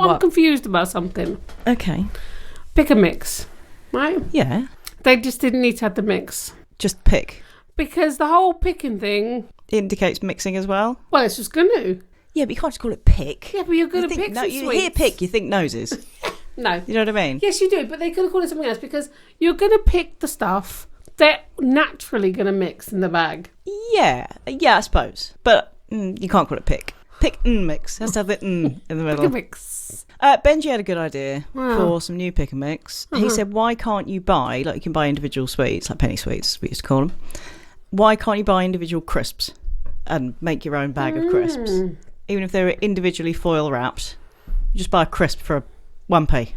So I'm confused about something. Okay. Pick a mix, right? Yeah. They just didn't need to have the mix. Just pick. Because the whole picking thing... Indicates mixing as well? Well, it's just going to. Yeah, but you can't just call it pick. Yeah, but you're going to pick some you sweets. hear pick, you think noses. No. You know what I mean? Yes, you do, but they could have called it something else because you're going to pick the stuff they're naturally going to mix in the bag. Yeah, I suppose. But you can't call it pick. Pick and mix. Has to have the in the middle. Pick and mix. Benji had a good idea for some new pick and mix. He said, why can't you buy, like you can buy individual sweets, like penny sweets, we used to call them. Why can't you buy individual crisps and make your own bag of crisps? Even if they're individually foil wrapped, you just buy a crisp for 1p.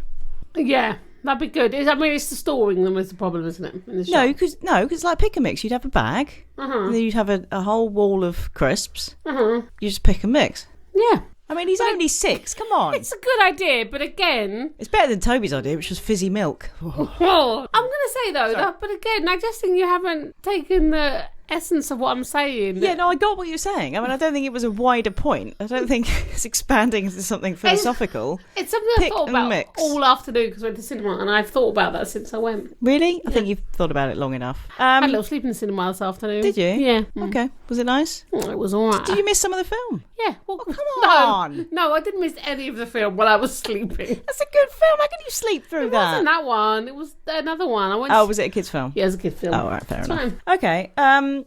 Yeah, that'd be good. I mean, it's the storing them is the problem, isn't it? In the shop? No, because like pick and mix, you'd have a bag, and then you'd have a whole wall of crisps. You just pick and mix. Yeah. I mean, he's only 6. Come on. It's a good idea, but again... It's better than Toby's idea, which was fizzy milk. Oh, I'm going to say, though, but again, I just think you haven't taken the essence of what I'm saying. Yeah, no, I got what you're saying. I mean, I don't think it was a wider point. I don't think it's expanding into something philosophical. It's something I thought about all afternoon because I went to cinema, and I've thought about that since I went. Really? I think you've thought about it long enough. I had a little sleep in the cinema this afternoon. Did you? Yeah. Okay. Was it nice? Oh, it was all right. Did you miss some of the film? Yeah. Well, come on. No, I didn't miss any of the film while I was sleeping. That's a good film. How can you sleep through that? It wasn't that one. It was another one. Was it a kid's film? Yeah, it was a kid's film. Oh, all right, fair enough. Fine. Okay.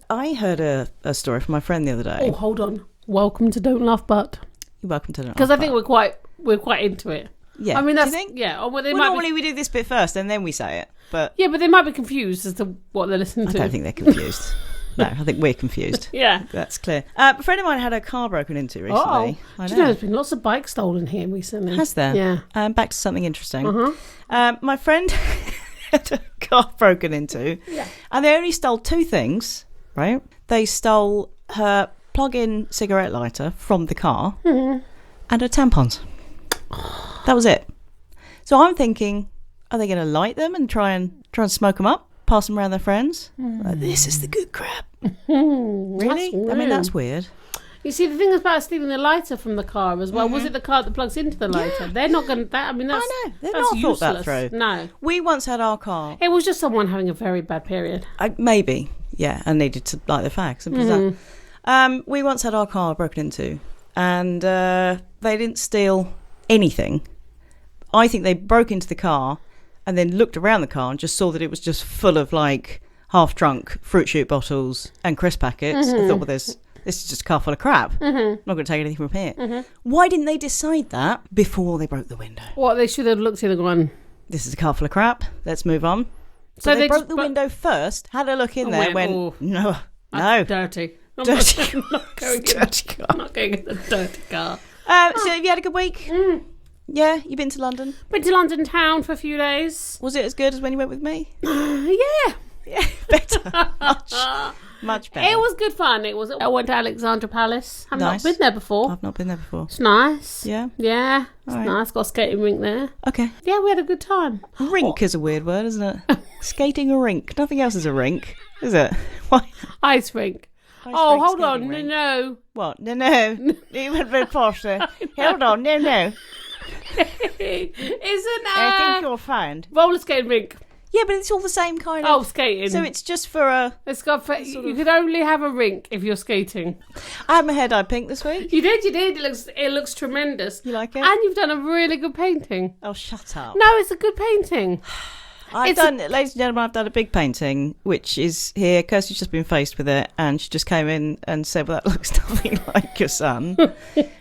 I heard a story from my friend the other day. Oh, hold on. Welcome to Don't Laugh But. You're welcome to Don't Laugh Because I think we're quite into it. Yeah. I mean, that's... Do you think? Yeah. Well, normally we do this bit first and then we say it. But yeah, but they might be confused as to what they're listening to. I don't think they're confused. No, I think we're confused. Yeah. That's clear. A friend of mine had a car broken into recently. Oh, do you know there's been lots of bikes stolen here recently? Has there? Yeah. Back to something interesting. My friend had a car broken into. Yeah. And they only stole 2 things, right? They stole her plug-in cigarette lighter from the car and her tampons. That was it. So I'm thinking, are they going to light them and try and smoke them up? Pass them around their friends. Like, this is the good crap. Really? I mean, that's weird. You see, the thing about stealing the lighter from the car as well, was it the car that plugs into the lighter? They're not going to... I mean, that's I know. They've that's not useless. thought that through. No. We once had our car... It was just someone having a very bad period. Maybe, yeah, and needed to light the fag. Simple as that. We once had our car broken into, and they didn't steal anything. I think they broke into the car and then looked around the car and just saw that it was just full of like half-drunk fruit shoot bottles and crisp packets. And thought, well, this is just a car full of crap. I'm not going to take anything from here. Why didn't they decide that before they broke the window? What, they should have looked in and gone, this is a car full of crap. Let's move on. So they broke the window first, had a look in there, went, no. Dirty. I'm Dirty. not going Dirty car. I'm not going in the dirty car. So have you had a good week? Yeah, you been to London? Went to London town for a few days. Was it as good as when you went with me? Yeah. Yeah, better. Much better. It was good fun. I went to Alexandra Palace. I've not been there before. I've not been there before. It's nice. Yeah? Yeah. It's nice. Got a skating rink there. Okay. Yeah, we had a good time. Rink is a weird word, isn't it? Skating a rink. Nothing else is a rink, is it? Why? Ice rink. Hold on. Rink. No. What? No. You went very posh there. Hold on. No. Isn't I think you'll find. Roller skating rink. Yeah, but it's all the same kind of... Oh, skating. So it's just for a... It's got for... You could only have a rink if you're skating. I had my hair dyed pink this week. You did. It looks tremendous. You like it? And you've done a really good painting. Oh, shut up. No, it's a good painting. Ladies and gentlemen, I've done a big painting, which is here. Kirsty's just been faced with it, and she just came in and said, well, that looks nothing like your son,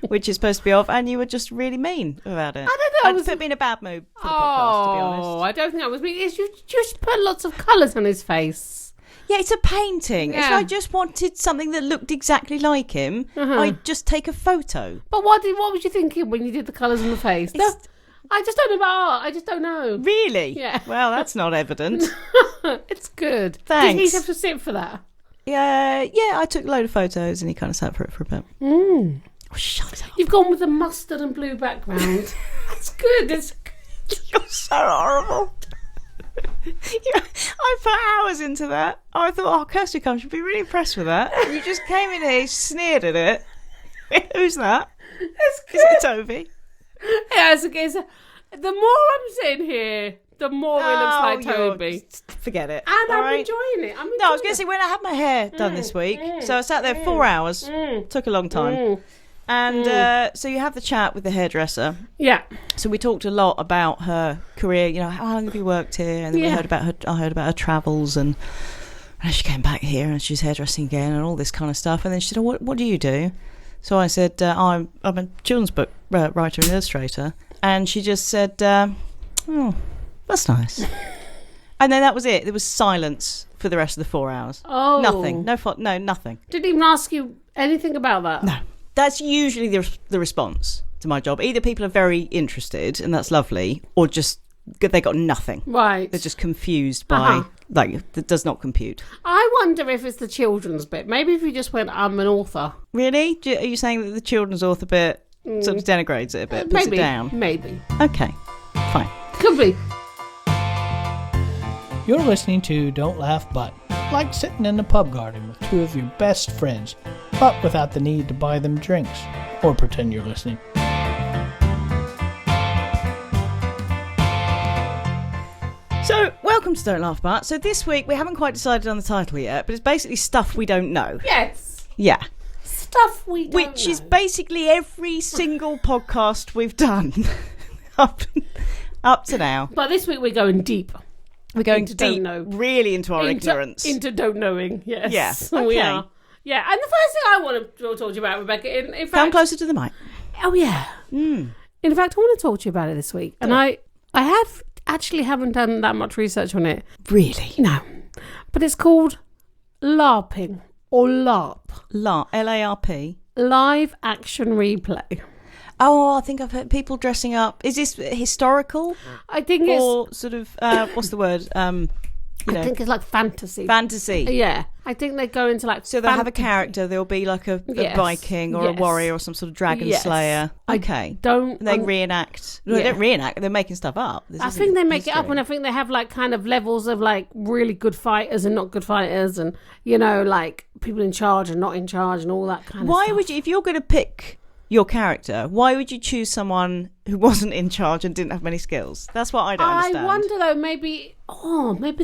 which is supposed to be off, and you were just really mean about it. I don't know. It put me in a bad mood for the podcast, to be honest. Oh, I don't think I was mean. You just put lots of colours on his face. Yeah, it's a painting. Yeah. If I just wanted something that looked exactly like him, I'd just take a photo. But what was you thinking when you did the colours on the face? I just don't know about art. I just don't know. Really? Yeah. Well, that's not evident. It's good. Thanks. Did he have to sit for that? Yeah, I took a load of photos and he kind of sat for it for a bit. Oh, shut up. You've gone with a mustard and blue background. That's good. You're so horrible. I put hours into that. I thought, Kirsty comes, she'll be really impressed with that. You just came in here, sneered at it. Who's that? It's good. Is it Toby? Yeah, the more I'm sitting here, the more it looks like Toby. Forget it. And all I'm right? enjoying it. No, I was going to say, when I had my hair done this week, so I sat there 4 hours, took a long time. And so you have the chat with the hairdresser. Yeah. So we talked a lot about her career, you know, how long have you worked here? And then I heard about her travels and she came back here and she's hairdressing again and all this kind of stuff. And then she said, what do you do? So I said, I'm a children's book writer and illustrator. And she just said, oh, that's nice. And then that was it. There was silence for the rest of the 4 hours. Oh. Nothing. No, nothing. Didn't even ask you anything about that? No. That's usually the response to my job. Either people are very interested, and that's lovely, or just they got nothing. Right. They're just confused by, that does not compute. I wonder if it's the children's bit. Maybe if you just went, I'm an author. Really? Are you saying that the children's author bit sort of denigrates it a bit, puts it down? Maybe. Okay, fine. Could be. You're listening to Don't Laugh But, like sitting in the pub garden with two of your best friends, but without the need to buy them drinks or pretend you're listening. So, welcome to Don't Laugh But. So this week we haven't quite decided on the title yet, but it's basically stuff we don't know. Yes. Yeah. Stuff we don't know. Which is basically every single podcast we've done up to now. But this week we're going deep. We're going into deep, don't know. really into our ignorance. Into don't knowing, yes. Yes, We okay. are. Yeah, and the first thing I want to talk to you about, Rebecca, in fact... Come closer to the mic. Oh, yeah. In fact, I want to talk to you about it this week. And I haven't done that much research on it. Really? No. But it's called LARPing, or LARP. LARP. Live Action Replay. Oh, I think I've heard people dressing up. Is this historical? I think or sort of, what's the word? I think it's like fantasy. Fantasy. Yeah. I think they go into like So they'll have a character, there'll be like a Viking or a warrior or some sort of dragon slayer. Okay. They reenact. No, they don't reenact, they're making stuff up. I think they make it up, and I think they have like kind of levels of like really good fighters and not good fighters, and you know, like people in charge and not in charge and all that kind of stuff. Why would you, if you're going to pick your character, why would you choose someone who wasn't in charge and didn't have many skills? That's what I don't understand. I wonder though, maybe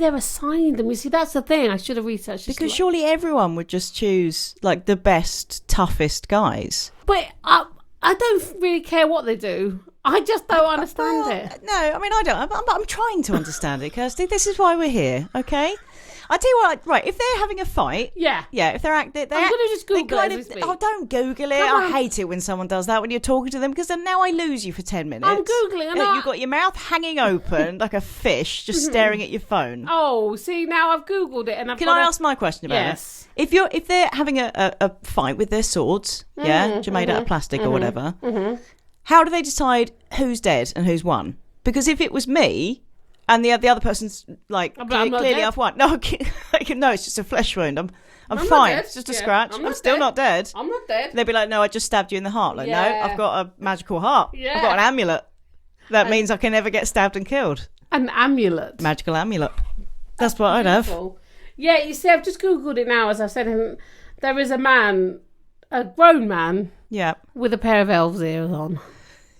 they're assigned them. You see, that's the thing. I should have researched this. Because surely everyone would just choose like the best, toughest guys. But I don't really care what they do. I just don't understand it. No, I mean I don't. I'm trying to understand it, Kirsty. This is why we're here, okay? I tell you what, right? If they're having a fight, yeah. If they're acting, I'm going to just Google it as we speak. Oh, don't Google it. I hate it when someone does that when you're talking to them, because then now I lose you for 10 minutes. I'm Googling, and you've got your mouth hanging open like a fish, just staring at your phone. Oh, see, now I've Googled it, and Can I ask my question about it? If they're having a fight with their swords, which are made out of plastic or whatever, how do they decide who's dead and who's won? Because if it was me, and the other person's like clearly I've won. No, no, it's just a flesh wound. I'm fine. It's just a scratch. I'm still not dead. I'm not dead. They'd be like, no, I just stabbed you in the heart. Like, no, I've got a magical heart. Yeah. I've got an amulet. That means I can never get stabbed and killed. An amulet. Magical amulet. That's what I'd have. Yeah, you see, I've just Googled it now as I said. And there is a man, a grown man, with a pair of elves' ears on.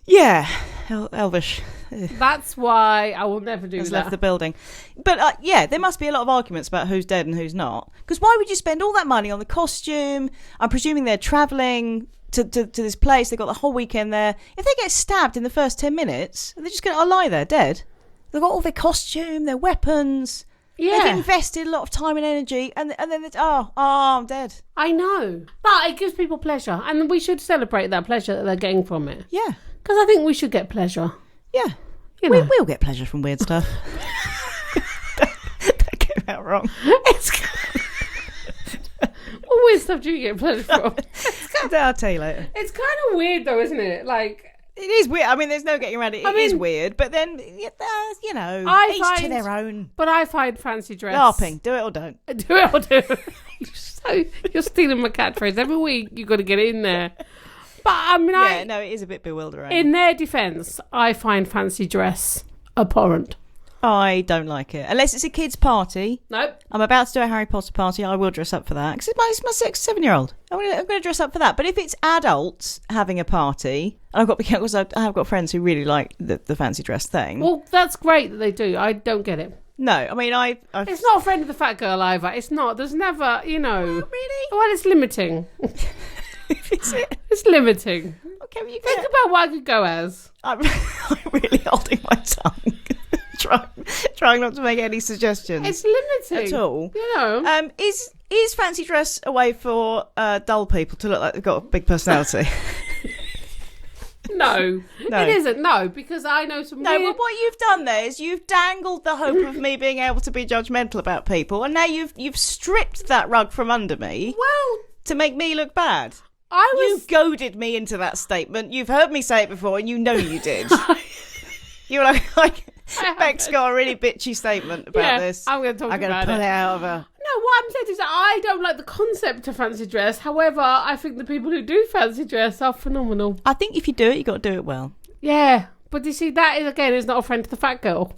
Yeah, elvish. That's why I will never do that. Left the building. But there must be a lot of arguments about who's dead and who's not. Because why would you spend all that money on the costume? I'm presuming they're travelling to this place. They've got the whole weekend there. If they get stabbed in the first 10 minutes, they're just going to lie there dead. They've got all their costume, their weapons. Yeah. They've invested a lot of time and energy, and then it's, I'm dead. I know. But it gives people pleasure, and we should celebrate that pleasure that they're getting from it. Yeah. Because I think we should get pleasure. Yeah. We'll get pleasure from weird stuff. That came out wrong. What weird stuff do you get pleasure from? I'll tell you later. It's kind of weird though, isn't it? Like, it is weird. I mean, there's no getting around it. It is weird. But then, each to their own. But I find fancy dress. LARPing. Do it or don't. Do it or do. You're stealing my catchphrase. Every week you've got to get in there. But I mean, it is a bit bewildering. In their defence, I find fancy dress abhorrent. I don't like it. Unless it's a kid's party. Nope. I'm about to do a Harry Potter party. I will dress up for that. Because it's my 6, 7-year-old. I'm going to dress up for that. But if it's adults having a party, and I've got to be careful because I have got friends who really like the fancy dress thing. Well, that's great that they do. I don't get it. No, I mean, I've It's not a friend of the fat girl either. It's not. There's never, Really? Well, it's limiting. Is it? It's limiting. Okay, well, you Think about what I could go as. I'm really holding my tongue. trying not to make any suggestions. It's limiting. At all. You know. Is fancy dress a way for dull people to look like they've got a big personality? No, it isn't. No, because I know some. No, but what you've done there is you've dangled the hope of me being able to be judgmental about people, and now you've stripped that rug from under me. Well, to make me look bad. you goaded me into that statement. You've heard me say it before, and you know you did. You were like Beck's got a really bitchy statement about this. I'm going to talk about it. I'm going to pull it out of her. No, what I'm saying is that I don't like the concept of fancy dress. However, I think the people who do fancy dress are phenomenal. I think if you do it, you got to do it well. Yeah, but you see, that is not a friend to the fat girl.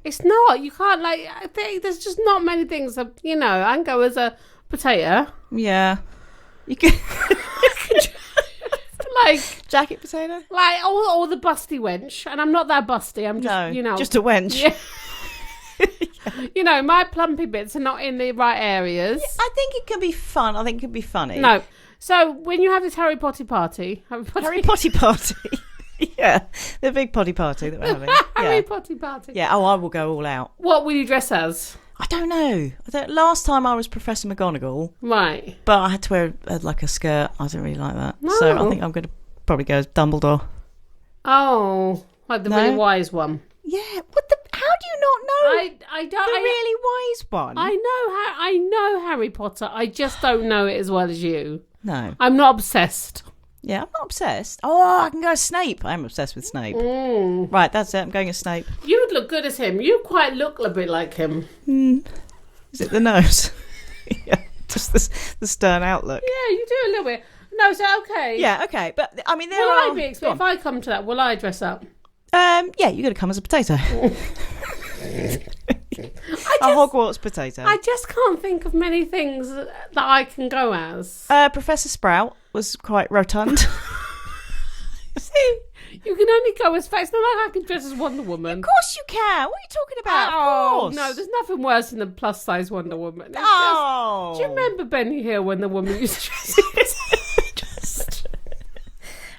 It's not. You can't I think there's just not many things that, I can go as a potato. Yeah. You can jacket potato? Or the busty wench. And I'm not that busty. I'm just, just a wench. Yeah. My plumpy bits are not in the right areas. Yeah, I think it can be fun. I think it can be funny. No. So when you have this Harry Potter party. Harry Potter party. Yeah. The big potty party that we're having. Harry Potter party. Yeah. Oh, I will go all out. What will you dress as? I don't know. Last time I was Professor McGonagall. Right. But I had to wear a skirt. I didn't really like that. No. So I think I'm going to probably go as Dumbledore. Oh. Like the really wise one. Yeah. How do you not know? I don't. The really wise one. I know Harry Potter. I just don't know it as well as you. No. I'm not obsessed. Yeah, I'm not obsessed. Oh, I can go as Snape. I'm obsessed with Snape. Right, that's it. I'm going as Snape. You would look good as him. You quite look a bit like him. Is it the nose? Yeah, just the stern outlook. Yeah, you do a little bit. No, so okay. Yeah, okay. But, I mean, if I come to that, will I dress up? Yeah, you're going to come as a potato. A Hogwarts potato. I just can't think of many things that I can go as. Professor Sprout was quite rotund. See, you can only go as fat. It's not like I can dress as Wonder Woman. Of course you can. What are you talking about? Of course. No, there's nothing worse than the plus size Wonder Woman. Do you remember Benny Hill when the woman used to dress?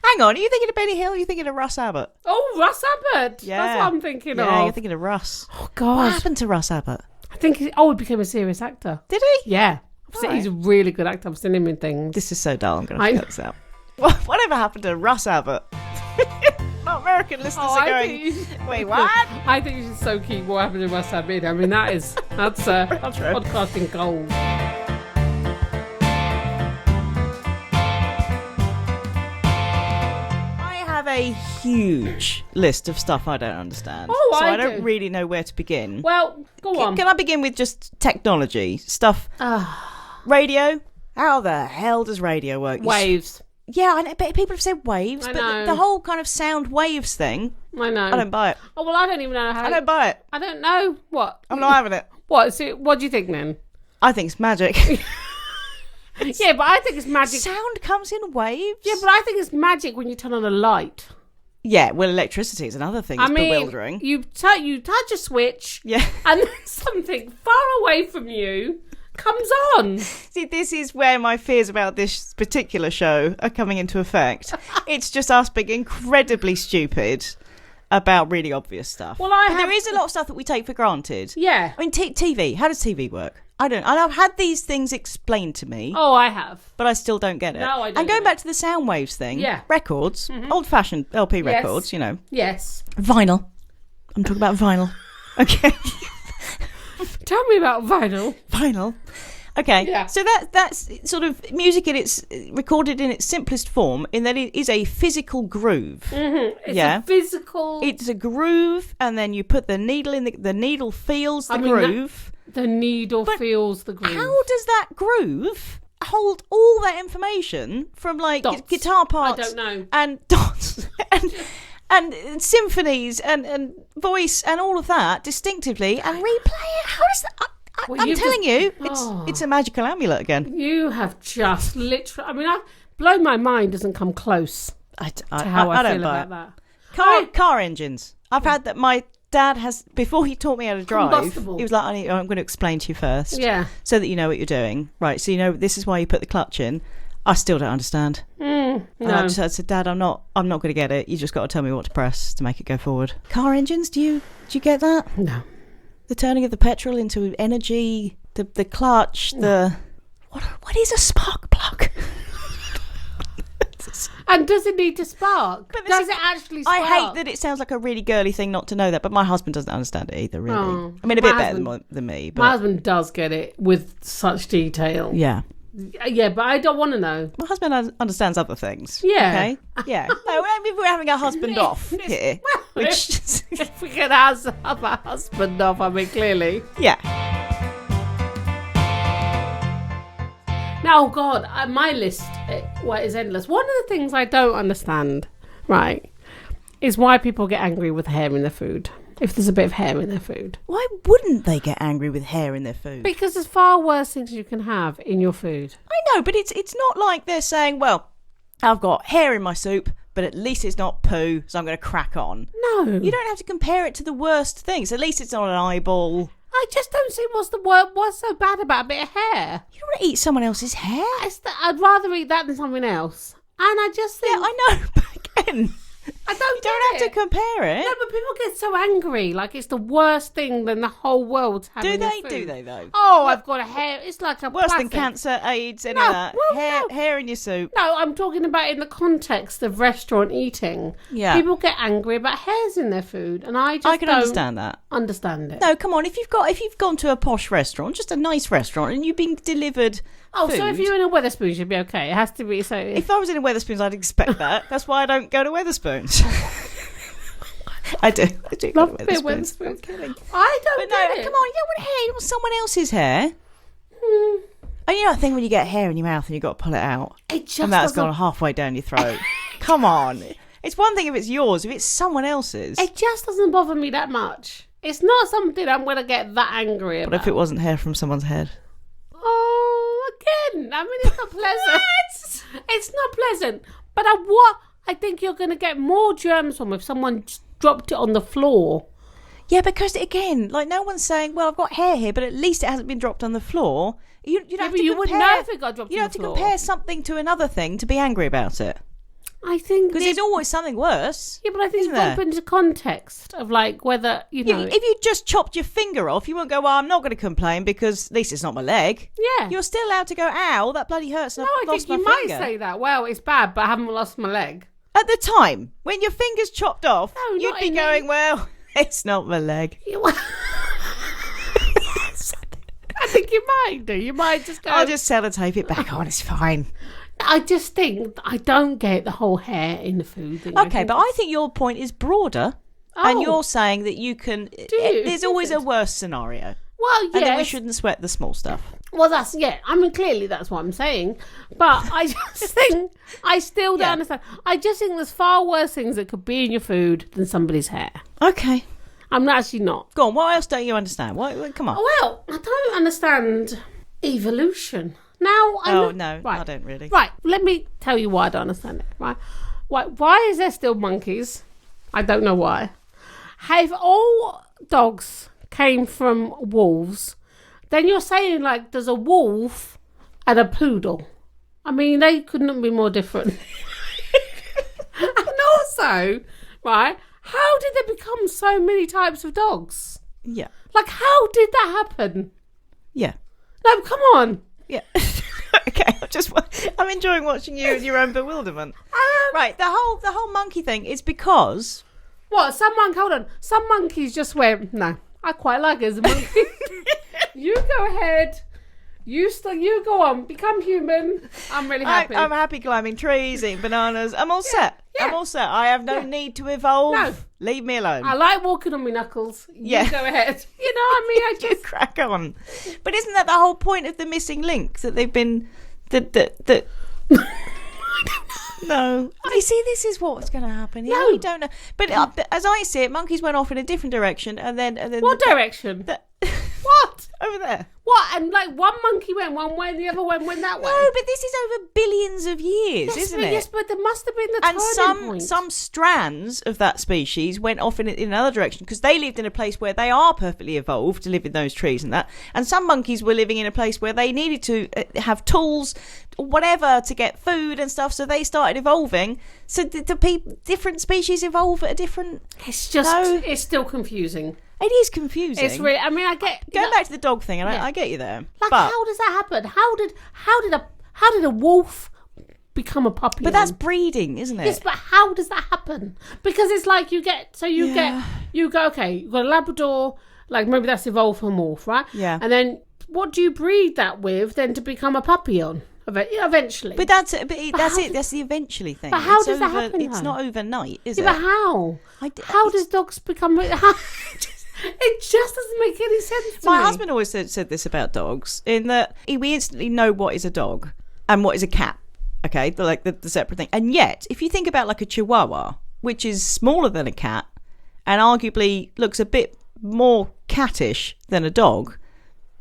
Hang on, are you thinking of Benny Hill or are you thinking of Russ Abbott? Oh, Russ Abbott. Yeah. That's what I'm thinking of. Yeah, you're thinking of Russ. Oh, God. What happened to Russ Abbott? I think he became a serious actor. Did he? Yeah. Right. He's a really good actor. I've seen him in things. This is so dull. I'm going to have to cut this out. Whatever happened to Russ Abbott? Not American listeners are going, wait, what? I think you should so keep what happened to Russ Abbott. I mean, that's podcasting gold. A huge list of stuff I don't understand. Oh, so I do. don't really know where to begin. Well, go on. Can I begin with just technology stuff? Radio? How the hell does radio work? Waves. Yeah, I know, but people have said waves, I but know. the whole kind of sound waves thing, I know. I don't buy it. Oh, well, I don't even know how. I don't buy it. I don't know. What? I'm not having it. What? So, what do you think then? I think it's magic. Yeah, but I think it's magic. Sound comes in waves? Yeah, but I think it's magic when you turn on a light. Yeah, well, electricity is another thing. It's bewildering. You touch a switch, yeah, and then something far away from you comes on. See, this is where my fears about this particular show are coming into effect. It's just us being incredibly stupid about really obvious stuff. Well, there is a lot of stuff that we take for granted. Yeah. I mean, TV. How does TV work? I don't. And I've had these things explained to me. Oh, I have. But I still don't get it. No, I don't. And going back to the sound waves thing. Yeah. Records. Old-fashioned LP records, Yes. Vinyl. I'm talking about vinyl. Okay. Tell me about vinyl. Vinyl. Okay. Yeah. So that's sort of music it's recorded in its simplest form in that it is a physical groove. Mm-hmm. It's a physical... It's a groove, and then you put the needle in the needle feels the groove. The needle feels the groove. How does that groove hold all that information from dots. Guitar parts? I don't know. And dots and symphonies and voice and all of that distinctively and replay it. How does that? I'm telling you, it's a magical amulet again. You have just literally. I mean, blow my mind doesn't come close to how I feel about that. Car engines. I've had that. My dad has, before he taught me how to drive, he was like, I'm going to explain to you first. Yeah. So that you know what you're doing. Right. So you know this is why you put the clutch in. I still don't understand. No. I said, Dad, I'm not going to get it. You just got to tell me what to press to make it go forward. Car engines, do you get that? No. The turning of the petrol into energy, the clutch, what is a spark plug? And does it need to spark? Does it actually spark? I hate that it sounds like a really girly thing not to know that, but my husband doesn't understand it either, really. I mean, a bit better than me. But... My husband does get it with such detail. Yeah. Yeah, but I don't want to know. My husband understands other things. Yeah. Okay? Yeah. No, we're having a husband off here. If we can have a husband off, I mean, clearly. Yeah. Now, God, my list is endless. One of the things I don't understand, right, is why people get angry with hair in their food. If there's a bit of hair in their food. Why wouldn't they get angry with hair in their food? Because there's far worse things you can have in your food. I know, but it's not like they're saying, well, I've got hair in my soup, but at least it's not poo, so I'm going to crack on. No. You don't have to compare it to the worst things. At least it's not an eyeball. I just don't see what's so bad about a bit of hair. You don't want to eat someone else's hair? I'd rather eat that than something else. And I just think... Yeah, I know, but again... I don't You don't have to compare it. No, but people get so angry, like it's the worst thing than the whole world's having. Do they though? Oh, I've got a hair. It's like a worse plastic. than cancer, AIDS, any of that. Well, hair in your soup. No, I'm talking about in the context of restaurant eating. Yeah, people get angry about hairs in their food, and I can don't understand that. Understand it. No, come on. If you've gone to a posh restaurant, just a nice restaurant, and you've been delivered. Oh, food, so if you're in a Wetherspoons, you'd be okay. It has to be so. If I was in a Wetherspoons, I'd expect that. That's why I don't go to Wetherspoons. I do Love go to Wetherspoons. I'm kidding. I don't. But no, come on. You don't want hair. You want someone else's hair. And you know that thing when you get hair in your mouth and you've got to pull it out, and that's gone halfway down your throat. Come on. It's one thing if it's yours. If it's someone else's, it just doesn't bother me that much. It's not something I'm going to get that angry about. But if it wasn't hair from someone's head? Oh, again. I mean, it's not pleasant. It's not pleasant. But I think you're going to get more germs from if someone dropped it on the floor. Yeah, because again, like no one's saying, well, I've got hair here, but at least it hasn't been dropped on the floor. You don't have to you compare, wouldn't know if it got dropped on the floor. You don't have to compare something to another thing to be angry about it. I think... Because there's always something worse. Yeah, but I think it's open to context of like whether, you know... If you just chopped your finger off, you won't go, well, I'm not going to complain because at least it's not my leg. Yeah. You're still allowed to go, ow, that bloody hurts and I've lost my finger. No, I think you might say that. Well, it's bad, but I haven't lost my leg. At the time, when your finger's chopped off, you'd be going, well, it's not my leg. I think you might do. You might just go... I'll just sellotape it back on, it's fine. I just think I don't get the whole hair in the food thing. Okay, but I think your point is broader, and you're saying that you can... There's always a worse scenario. Well, yeah. And then we shouldn't sweat the small stuff. Well, I mean, clearly that's what I'm saying. But I just think, I still don't understand. I just think there's far worse things that could be in your food than somebody's hair. Okay. I'm actually not. Go on, what else don't you understand? Come on. Well, I don't understand evolution. Now, no, I don't really. Right, let me tell you why I don't understand it. Right, why is there still monkeys? I don't know why. If all dogs came from wolves, then you're saying like there's a wolf and a poodle. I mean, they couldn't be more different. And also, right, how did there become so many types of dogs? Yeah. Like, how did that happen? Yeah. No, come on. Yeah. Okay, I'm enjoying watching you in your own bewilderment. Right, the whole monkey thing is because... What, some monkeys just went, no, I quite like it as a monkey. You go ahead. You go on, become human. I'm really happy. I'm happy climbing trees, eating bananas. I'm all set. Yeah. I'm all set. I have no need to evolve. No. Leave me alone. I like walking on my knuckles. You go ahead. You know what I mean? I just crack on. But isn't that the whole point of the missing link that they've been that No. You see, this is what's going to happen. Yeah, No. we don't know. But as I see it, monkeys went off in a different direction, and then What direction? What? Over there. What? And like one monkey went one way and the other one went that way. No, but this is over billions of years, Yes, isn't but, it? Yes, but there must have been the And turning point. some strands of that species went off in another direction because they lived in a place where they are perfectly evolved to live in those trees and that. And some monkeys were living in a place where they needed to have tools, whatever, to get food and stuff. So they started evolving. So different species evolve at a different. It's just, it's still confusing. It is confusing. It's really. I mean, I get going back to the dog thing, and yeah. I get you there. Like, but, how does that happen? How did a wolf become a puppy? But that's breeding, isn't it? Yes, but how does that happen? Because it's like you go, okay, you've got a Labrador, like maybe that's evolved from wolf, right? Yeah. And then what do you breed that with then to become a puppy on? Eventually. But that's it. That's the eventually thing. But how does that happen? It's not overnight, is yeah, it? But how? How does dogs become? It just doesn't make any sense to me. My husband always said this about dogs, in that we instantly know what is a dog and what is a cat. Okay, the separate thing. And yet, if you think about like a Chihuahua, which is smaller than a cat and arguably looks a bit more cattish than a dog,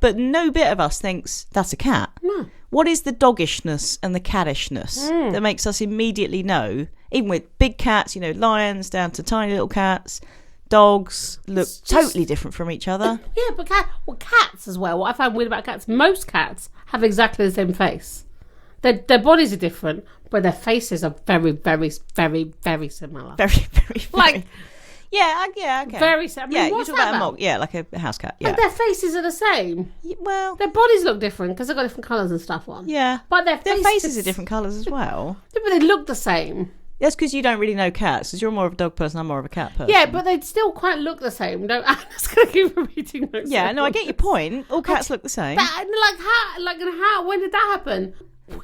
but no bit of us thinks that's a cat. No. What is the doggishness and the cattishness that makes us immediately know, even with big cats, lions down to tiny little cats, dogs look totally different from each other. Yeah, but cats as well. What I find weird about cats, most cats have exactly the same face. Their bodies are different, but their faces are very, very, very, very similar. Very, very, very. Like, yeah, okay. Very similar. Yeah, what's you're that talking about about? like a house cat. Yeah, Like their faces are the same. Well, Their bodies look different because they've got different colours and stuff on. yeah, But their faces are different colours as well. Yeah, but they look the same. That's because you don't really know cats. Because you're more of a dog person, I'm more of a cat person. Yeah, but they still quite look the same. I'm just going to keep repeating myself. Yeah, no, I get your point. All cats look the same. When did that happen?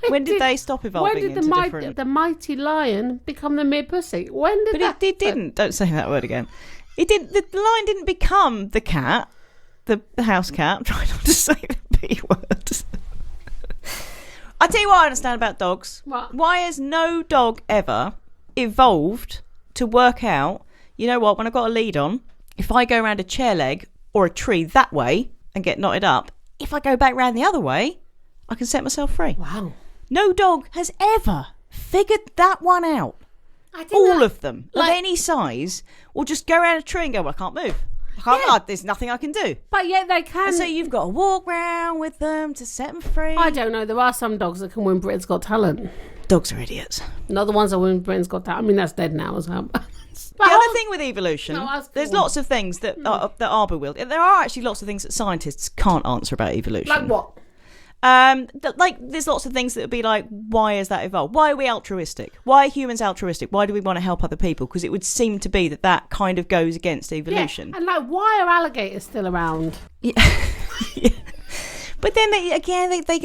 When did they stop evolving When did into different... the mighty lion become the mere pussy? When did that? But it didn't. Don't say that word again. It didn't. The lion didn't become the cat, the house cat. I'm trying not to say the B word. I tell you what I understand about dogs. What? Why has no dog ever evolved to work out, you know what, when I've got a lead on, if I go around a chair leg or a tree that way and get knotted up, if I go back round the other way, I can set myself free. Wow. No dog has ever figured that one out. All of them, of any size, will just go around a tree and go, well, I can't move. There's nothing I can do. But yet they can. And so you've got to walk round with them to set them free. I don't know. There are some dogs that can win Britain's Got Talent. Dogs are idiots. Not the ones that win Britain's Got Talent. I mean, that's dead now as well. The other thing with evolution, there's cool. lots of things that are bewildering. There are actually lots of things that scientists can't answer about evolution. Like what? There's lots of things that would be like, why has that evolved? Why are we altruistic? Why are humans altruistic? Why do we want to help other people? Because it would seem to be that kind of goes against evolution. Yeah. And why are alligators still around? Yeah. Yeah. But then they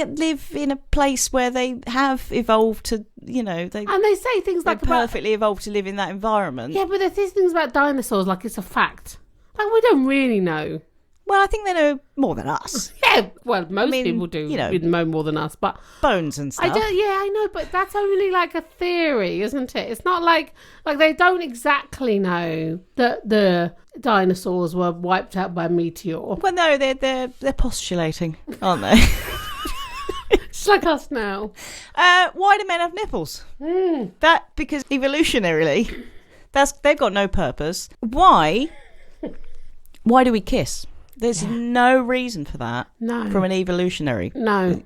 live in a place where they have evolved to, and they say things like perfectly evolved to live in that environment. Yeah, but there's these things about dinosaurs like it's a fact. Like we don't really know. Well, I think they know more than us. Yeah, well, most people do know more than us, but bones and stuff. I know, but that's only like a theory, isn't it? It's not like they don't exactly know that the dinosaurs were wiped out by a meteor. Well, no, they're postulating, aren't they? It's like us now. Why do men have nipples? That because evolutionarily, they've got no purpose. Why do we kiss? There's no reason for that. No. From an evolutionary. No.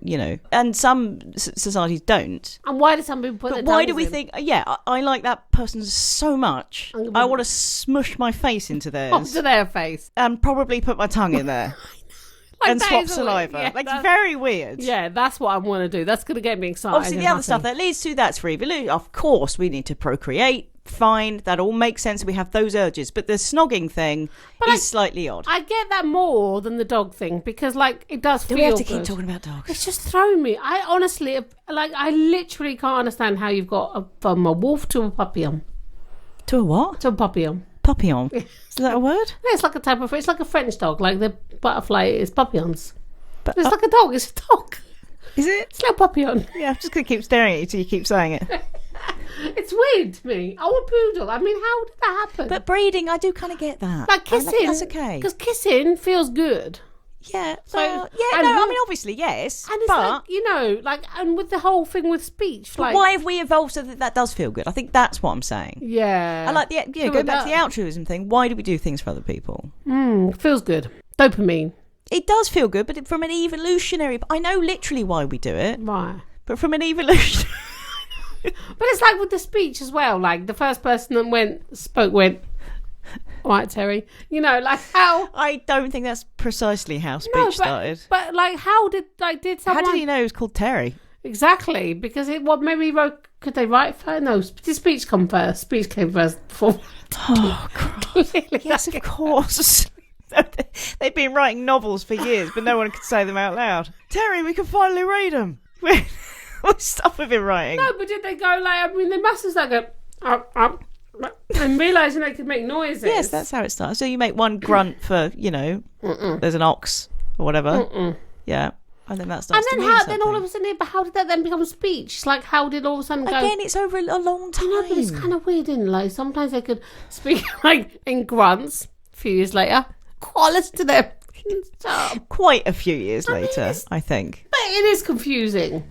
And some societies don't. And why do some people put their why do tongues we in? think, I like that person so much, I want to smush my face into theirs. Onto their face. And probably put my tongue in there. And swap saliva. Yeah, it's very weird. Yeah, that's what I want to do. That's going to get me excited. Obviously, the other stuff that leads to that's for evolution. Of course, we need to procreate. Fine, that all makes sense. We have those urges, but the snogging thing is slightly odd. I get that more than the dog thing because, it does feel. Do we have to good. keep talking about dogs? It's just thrown me. I honestly, I literally can't understand how you've got from a wolf to a papillon. To a what? To a papillon. Papillon. Is that a word? Yeah, it's like a type of. It's like a French dog. Like the butterfly is papillons. But it's like a dog. It's a dog. Is it? It's like papillon. Yeah, I'm just going to keep staring at you till you keep saying it. It's weird to me. I want poodle. I mean, how did that happen? But breeding, I do kind of get that. like kissing, that's okay. Because kissing feels good. Yeah. So- Well, and I what- mean, obviously, yes. And it's but and with the whole thing with speech, like, why have we evolved so that does feel good? I think that's what I'm saying. yeah, I like going back to the altruism thing. Why do we do things for other people? feels good. Dopamine, It does feel good, but from an evolutionary... I know literally why we do it, right? but from an evolution... But it's like with the speech as well. Like the first person that went, all right, Terry. You know, like how. I don't think that's precisely how speech started. But like, how did someone? How did he know it was called Terry? Exactly, because maybe he wrote. Could they write first? No, did speech come first? Speech came first before. Oh, Christ. Yes, of course. They've been writing novels for years, but no one could say them out loud. Terry, we can finally read them. What stuff we've been writing? No, but did they go like? I mean, they must have go up, and realising they could make noises. Yes, that's how it starts. So you make one grunt for, there's an ox or whatever. Yeah. And then that starts and then to mean how? Then all of something. a sudden, but how did that then become speech? It's like, how did all of a sudden go? Again, it's over a long time. I know, but it's kind of weird, isn't it? Like sometimes they could speak like in grunts. A few years later, listen to them. Quite a few years later, I think. But it is confusing.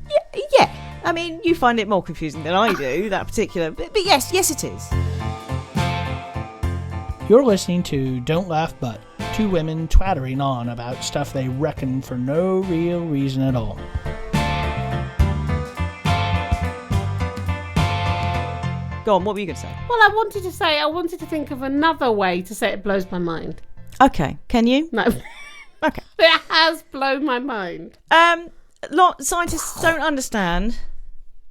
Yeah. I mean, you find it more confusing than I do, that particular... But yes, it is. You're listening to Don't Laugh But, two women twattering on about stuff they reckon for no real reason at all. Go on, what were you going to say? Well, I wanted to think of another way to say it blows my mind. Okay, can you? No. Okay. It has blown my mind. Scientists don't understand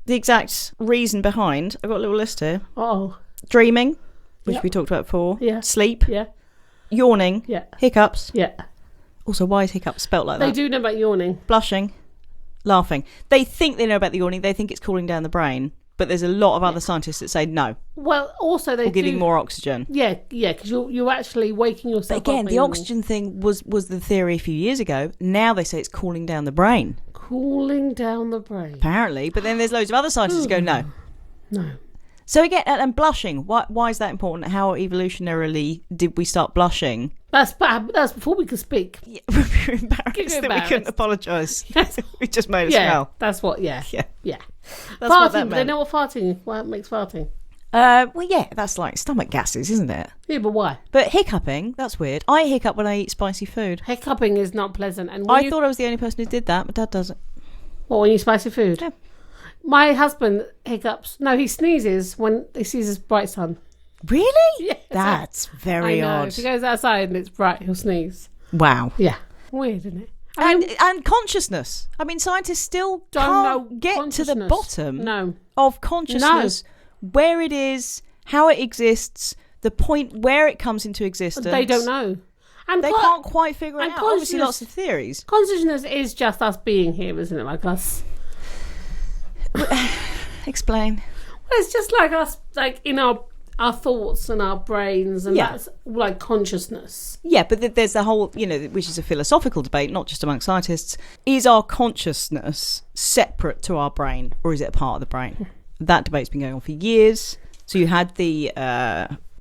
the exact reason behind. I've got a little list here. Oh. Dreaming, which Yep. we talked about before. Yeah. Sleep. Yeah. Yawning. Yeah. Hiccups. Yeah. Also, why is hiccups spelt like They that? do know about yawning. Blushing. Laughing. They think they know about the yawning. They think it's cooling down the brain. But there's a lot of other scientists that say no. Well, also they Or giving more oxygen. Yeah, because you're actually waking yourself But again, up. the oxygen thing was the theory a few years ago. Now they say it's cooling down the brain. Cooling down the brain. Apparently. But then there's loads of other scientists who go, no. No. So again, and blushing. Why is that important? How evolutionarily did we start blushing? That's bad. That's before we could speak. Yeah, we were embarrassed that we couldn't apologise. We just made a smell. That's what. Yeah. Yeah. Yeah. That's Farting. what that They meant. know what farting. What makes farting? Well, yeah, that's like stomach gases, isn't it? Yeah, but why? But hiccuping, that's weird. I hiccup when I eat spicy food. Hiccuping is not pleasant. And I thought I was the only person who did that, but Dad doesn't. What, when you eat spicy food? Yeah. My husband hiccups. No, he sneezes when he sees his bright sun. Really? Yeah. That's very I know. odd. If he goes outside and it's bright, he'll sneeze. Wow. Yeah. Weird, isn't it? I mean, And consciousness. I mean, scientists still don't can't know get to the consciousness. bottom No. of consciousness, where it is, how it exists, the point where it comes into existence. They don't know. And They can't quite figure it and out. Obviously, consciousness- lots of theories. Consciousness is just us being here, isn't it? Like us. Explain. Well, it's just like us, like in our thoughts and our brains, and Yeah. that's like consciousness. Yeah, but there's the whole, which is a philosophical debate, not just among scientists. Is our consciousness separate to our brain, or is it a part of the brain? That debate's been going on for years. So you had the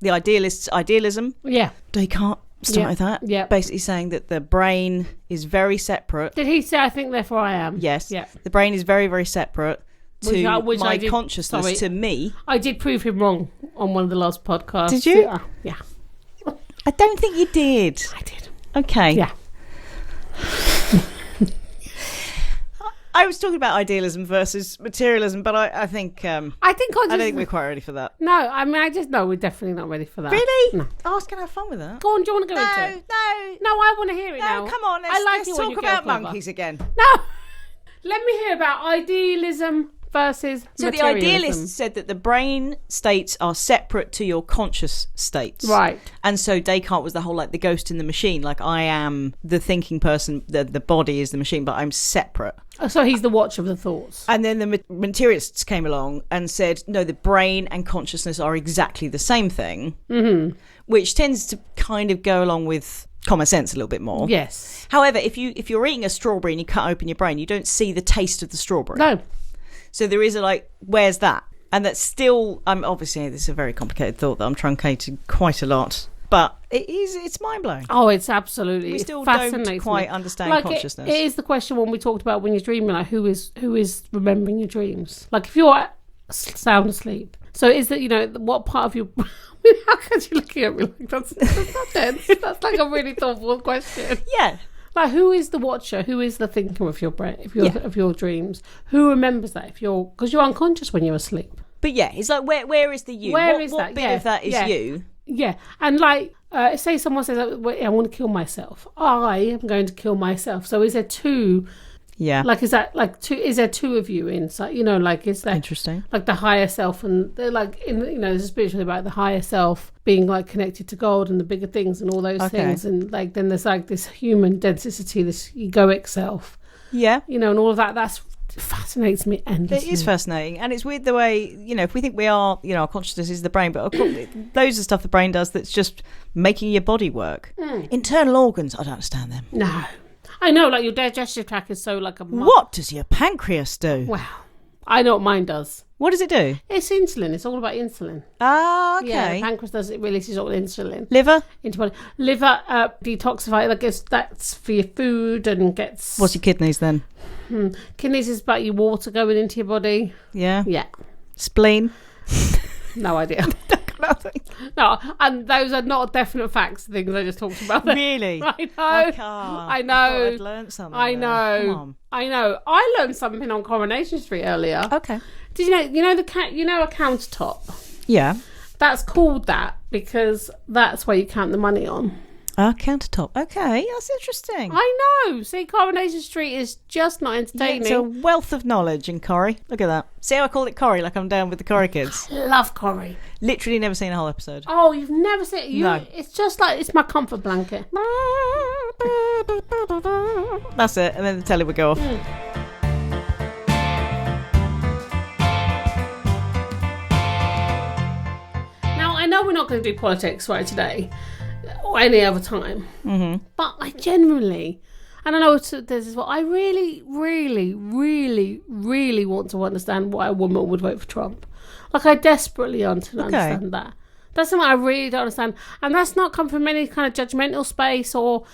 idealists' idealism. Yeah. Descartes started Yeah, that. yeah. Basically saying that the brain is very separate. Did he say, I think, therefore I am? Yes. Yeah. The brain is very, very separate to Which I my did- consciousness, sorry. to me. I did prove him wrong on one of the last podcasts. Did you? Yeah. I don't think you did. I did. Okay. Yeah. I was talking about idealism versus materialism, but I think I think I don't think we're quite ready for that. No, I mean, we're definitely not ready for that. Really? No. I was going to have fun with that. Go on, do you want to go into it? No, No, I want to hear it now. come on. Let's, I like let's it when talk you get about clever. monkeys again. No. Let me hear about idealism versus So the materialism. idealists said that the brain states are separate to your conscious states. Right. And so Descartes was the whole, like, the ghost in the machine. Like, I am the thinking person, the body is the machine, but I'm separate. So he's the watch of the thoughts. And then the materialists came along and said, no, the brain and consciousness are exactly the same thing, which tends to kind of go along with common sense a little bit more. Yes. However, if you're eating a strawberry and you cut open your brain, you don't see the taste of the strawberry. No. So there is where's that? And that's still, obviously, this is a very complicated thought that I'm truncating quite a lot. But it's mind-blowing. Oh, it's absolutely. We still fascinates don't quite me. understand consciousness. It is the question when we talked about when you're dreaming, like who is remembering your dreams? Like if you're sound asleep. So is that, what part of your... How could you looking at me like that's not dense? That's like a really thoughtful question. Yeah. Like who is the watcher? Who is the thinker of your brain, of your dreams? Who remembers that? Because you're unconscious when you're asleep. But yeah, it's like where is the you? What bit of that is you? Yeah, and like say someone says, I want to kill myself. I am going to kill myself. So is there two? Yeah. Like is that like two? Is there two of you inside? Like is that interesting? Like the higher self, and they're like there's a spiritual about the higher self being like connected to God and the bigger things and all those things, and like then there's like this human density, this egoic self. Yeah. And all of that. That's fascinates me endlessly. It is fascinating, and it's weird the way if we think we are, our consciousness is the brain, but of course, those are stuff the brain does that's just making your body work. Internal organs, I don't understand them. No, I know, like your digestive tract is so like a. What does your pancreas do? Wow, I know what mine does. What does it do? It's insulin. It's all about insulin. Ah, okay. Yeah, the pancreas does it. Releases all insulin. Liver into body. Liver detoxify. That's for your food and gets. What's your kidneys then? Kidneys is about your water going into your body. Yeah. Yeah. Spleen. No idea. Nothing. No, and those are not definite facts. Things I just talked about. Really? I know. I know. I'd learned something. I know. Come on. I know. I learned something on Coronation Street earlier. Okay. Did you know? A countertop? Yeah. That's called that because that's where you count the money on. A countertop. Okay, that's interesting. I know. See, Coronation Street is just not entertaining. Yeah, it's a wealth of knowledge in Corrie. Look at that. See how I call it Corrie, like I'm down with the Corrie kids. I love Corrie. Literally never seen a whole episode. Oh, you've never seen it? No. It's just like, it's my comfort blanket. That's it, and then the telly would go off. Now, I know we're not going to do politics right today, or any other time, but I genuinely, and I know this is what I really, really, really, really want to understand why a woman would vote for Trump. Like, I desperately want to understand that. That's something I really don't understand, and that's not come from any kind of judgmental space or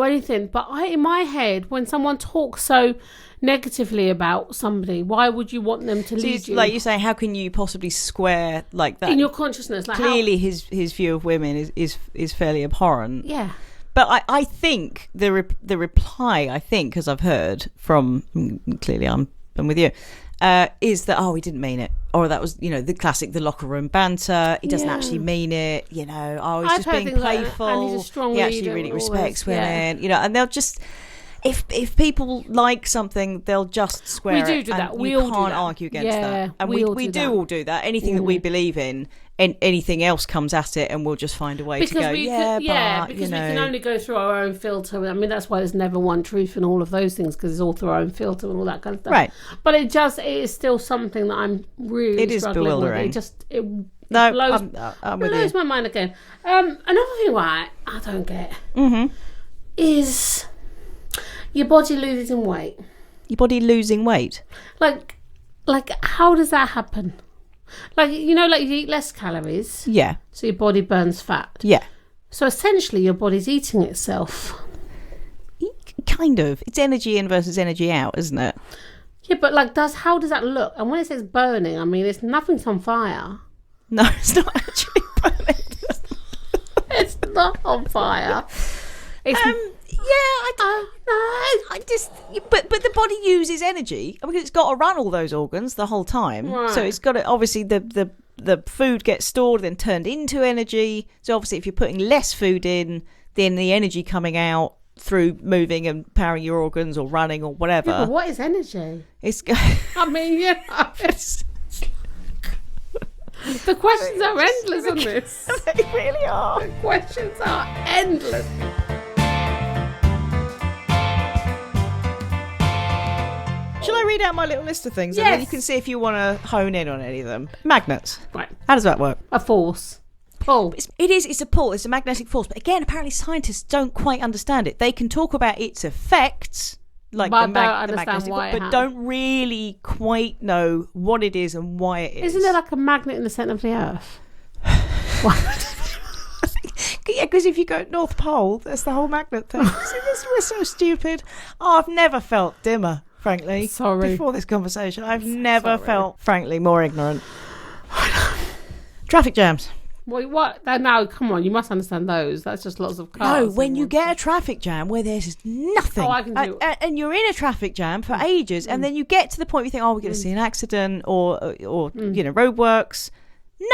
anything. But in my head, when someone talks so negatively about somebody, why would you want them to lead you? Like you say, how can you possibly square like that in your consciousness? Like clearly, his view of women is fairly abhorrent. Yeah. But I think the reply, I think, as I've heard from, clearly I'm with you, is that, he didn't mean it. Or that was, the classic, the locker room banter. He doesn't actually mean it, he's just being playful. And he's a strong he actually leader really and all respects this, women, and they'll just... If people like something, they'll just square it. We do that. We all do that. You can't argue against that. And we do all do that. Anything that we believe in, and anything else comes at it, and we'll just find a way to go, because we can only go through our own filter. I mean, that's why there's never one truth in all of those things, because it's all through our own filter and all that kind of stuff. Right. But it is still something that I'm really struggling bewildering. with. It blows my mind again. Another thing why I don't get is... your body losing weight. Your body losing weight? Like how does that happen? Like, you eat less calories. Yeah. So your body burns fat. Yeah. So essentially your body's eating itself. Kind of. It's energy in versus energy out, isn't it? Yeah, but how does that look? And when it says burning, I mean, nothing's on fire. No, it's not actually burning. It's not on fire. It's... I don't know. But the body uses energy because it's got to run all those organs the whole time. Right. So it's got to, obviously the food gets stored then turned into energy. So obviously if you're putting less food in, then the energy coming out through moving and powering your organs or running or whatever. Yeah, but what is energy? It's. I mean, the questions are endless on this. They really are. The questions are endless. Shall I read out my little list of things? Yes. And then you can see if you want to hone in on any of them. Magnets. Right. How does that work? A force. Pull. It's a pull. It's a magnetic force. But again, apparently scientists don't quite understand it. They can talk about its effects, like But the I don't magnetic understand one, why it but happens. don't really quite know what it is and why it is. Isn't there like a magnet in the centre of the Earth? Yeah, because if you go North Pole, that's the whole magnet thing. See, we're so stupid. Oh, I've never felt dimmer, frankly. Sorry. Before this conversation, I've never felt, frankly, more ignorant. Traffic jams. Wait, what? No, come on. You must understand those. That's just lots of cars. No, when you get a traffic jam where there's nothing, Oh, I can do it. and you're in a traffic jam for ages, and then you get to the point where you think, oh, we're going to see an accident or roadworks.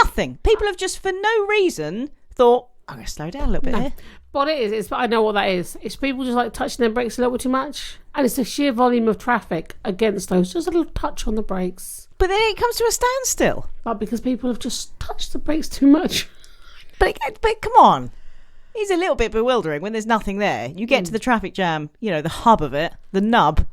Nothing. People have just, for no reason, thought, I'm going to slow down a little bit here. What it is, I know what that is. It's people just like touching their brakes a little bit too much. And it's the sheer volume of traffic against those. Just a little touch on the brakes. But then it comes to a standstill. But because people have just touched the brakes too much. But come on. It's a little bit bewildering when there's nothing there. You get to the traffic jam, the hub of it, the nub,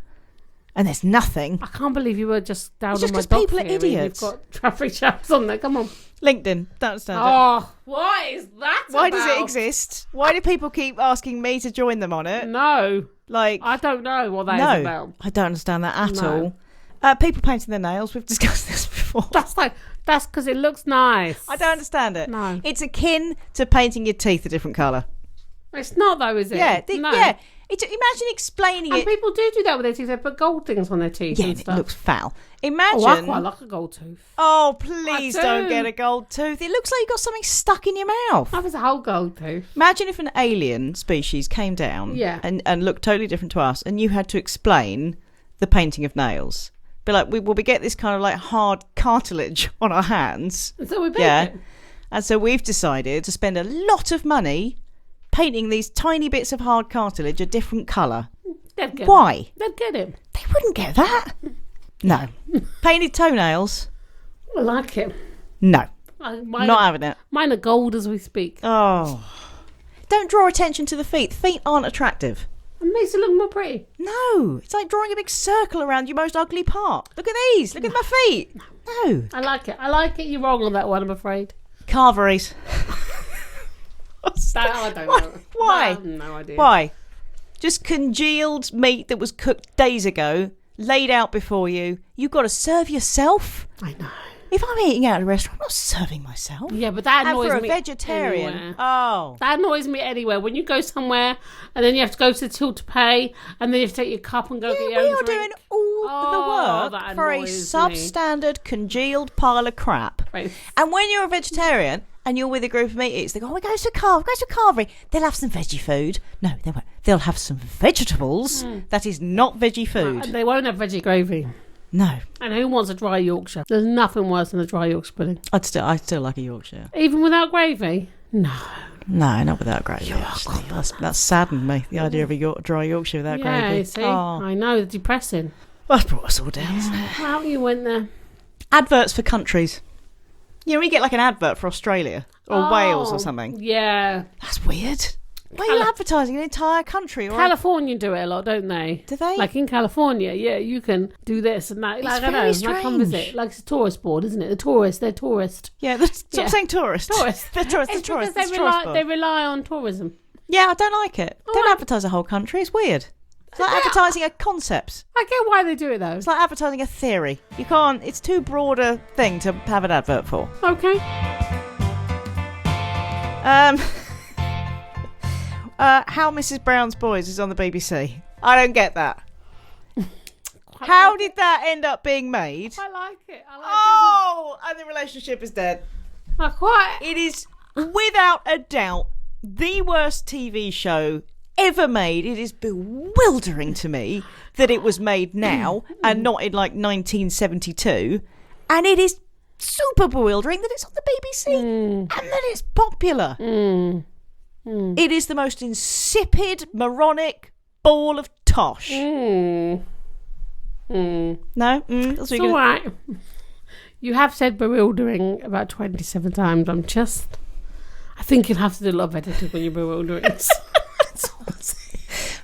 and there's nothing. I can't believe you were just down It's on just my 'cause dog people are theory. idiots. You've got traffic jams on there. Come on. LinkedIn, don't understand it. Oh, what is that Why does it about? exist? Why do people keep asking me to join them on it? No. Like, I don't know what that is about. I don't understand that at No. all. People painting their nails, we've discussed this before. That's because it looks nice. I don't understand it. No. It's akin to painting your teeth a different colour. It's not though, is it? Yeah, No. yeah. Imagine explaining And it. people do that with their teeth. They put gold things on their teeth Yeah, and it stuff. looks foul. Imagine. Oh, I quite like a gold tooth. Oh, please I don't do. get a gold tooth. It looks like you got something stuck in your mouth. That was a whole gold tooth. Imagine if an alien species came down and looked totally different to us, and you had to explain the painting of nails. Be like, we get this kind of like hard cartilage on our hands. So we paint it. And so we've decided to spend a lot of money painting these tiny bits of hard cartilage a different colour. They'd get Why? It. They'd get it. They wouldn't get that. No. Painted toenails? I like it. No. Mine Not are, having it. mine are gold as we speak. Oh. Don't draw attention to the feet. Feet aren't attractive. It makes it look more pretty. No. It's like drawing a big circle around your most ugly part. Look at these. Look at my feet. No. I like it. You're wrong on that one, I'm afraid. Carveries. I don't know. Why? I have no idea. Why? Just congealed meat that was cooked days ago, laid out before you. You've got to serve yourself. I know. If I'm eating out at a restaurant, I'm not serving myself. Yeah, but that And annoys for a me. vegetarian, Anywhere. oh, That annoys me anywhere. When you go somewhere and then you have to go to the till to pay and then you have to take your cup and go get your we own are drink. doing all Oh, the that work for a annoys me. substandard congealed pile of crap. Right. And when you're a vegetarian and you're with a group of meat eaters, they go, oh, we go to a carvery. They'll have some veggie food. No, they won't. They'll have some vegetables. That is not veggie food. And they won't have veggie gravy. No. And who wants a dry Yorkshire? There's nothing worse than a dry Yorkshire pudding. I still like a Yorkshire. Even without gravy? No. No, not without gravy. Actually. That's saddened me, the idea of a dry Yorkshire without Yeah, gravy. you see? Oh. I know, it's depressing. Well, that's brought us all down, isn't it? Well, you went there. Adverts for countries. When you get like an advert for Australia or Wales or something. Yeah. That's weird. Why are you advertising an entire country? Or California do it a lot, don't they? Do they? Like in California, yeah, you can do this and that. Like, I very know, like come visit. Like it's a tourist board, isn't it? They're tourist. Yeah, stop saying tourist. Tourist. They're tourists. It's They're because tourists. they rely on tourism. Yeah, I don't like it. Don't right. advertise a whole country. It's weird. It's like advertising a concept. I get why they do it though. It's like advertising a theory. You can't. It's too broad a thing to have an advert for. Okay. How Mrs. Brown's Boys is on the BBC. I don't get that. How did that end up being made? I like it. Oh, and the relationship is dead. I quite. It is without a doubt the worst TV show ever made. It is bewildering to me that it was made now and not in like 1972. And it is super bewildering that it's on the BBC and that it's popular. It is the most insipid, moronic ball of tosh. No? That's what It's you're all gonna... right. You have said bewildering about 27 times. I think you'll have to do a lot of editing when you're bewildering.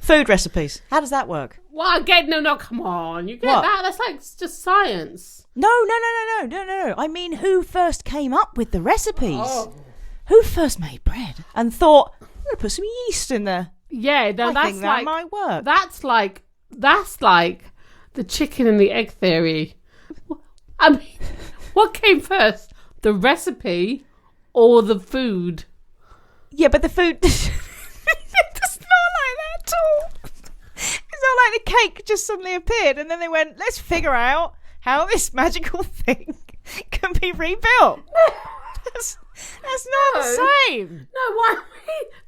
Food recipes. How does that work? Well, again, no, come on. You get What? that? That's like just science. No. I mean, who first came up with the recipes? Oh. Who first made bread and thought, I'm going to put some yeast in there? Yeah, no, I that's think that like might work. That's like that's like the chicken and the egg theory. I mean, what came first? The recipe or the food? Yeah, but the food... It's not like that at all. It's not like the cake just suddenly appeared and then they went, let's figure out how this magical thing can be rebuilt. That's not the same. No, why?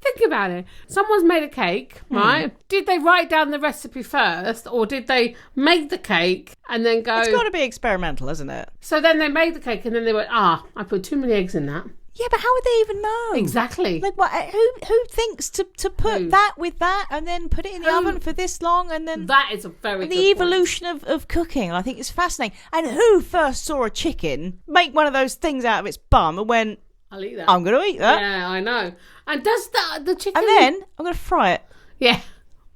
Think about it. Someone's made a cake, right? Did they write down the recipe first, or did they make the cake and then go... It's got to be experimental, isn't it? So then they made the cake and then they went, I put too many eggs in that. Yeah, but how would they even know? Exactly. Like, what? Who thinks to put that with that and then put it in the oven for this long and then... That is a very the good evolution of cooking, I think it's fascinating. And who first saw a chicken make one of those things out of its bum and went, I'll eat that. I'm going to eat that. Yeah, I know. And does the chicken... And then I'm going to fry it. Yeah.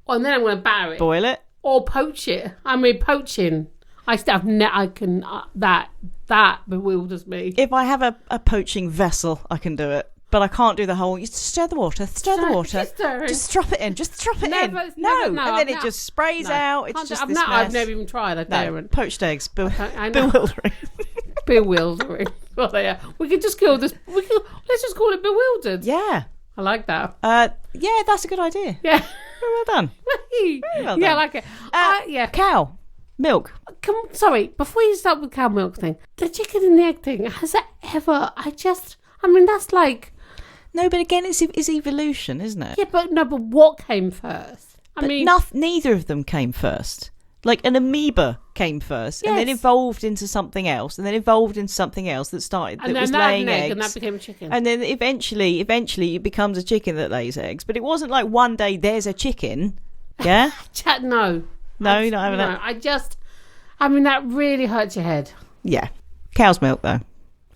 And then I'm going to batter it. Boil it. Or poach it. I mean, poaching. That bewilders me. If I have a poaching vessel, I can do it. But I can't do the whole, you stir the water. Just drop it in. Just drop it in. And then it just sprays out. It's just this mess. I've never even tried. I daren't. Poached eggs. I know. Bewildering. Bewildering. Well, yeah. We could just call this... let's just call it Bewildered. Yeah. I like that. Yeah, that's a good idea. Yeah. Very well done. Very well done. Yeah, I like it. Yeah. Cow. Milk. Sorry, before you start with cow milk thing, the chicken and the egg thing, has that ever... that's like... No, but again, it's evolution, isn't it? Yeah, but what came first? Neither of them came first. Like an amoeba came first, and then evolved into something else, and then evolved into something else that started that was laying eggs, and that became a chicken. And then eventually, it becomes a chicken that lays eggs. But it wasn't like one day there's a chicken. Yeah. No. No, you're not having that. That really hurts your head. Yeah. Cow's milk, though.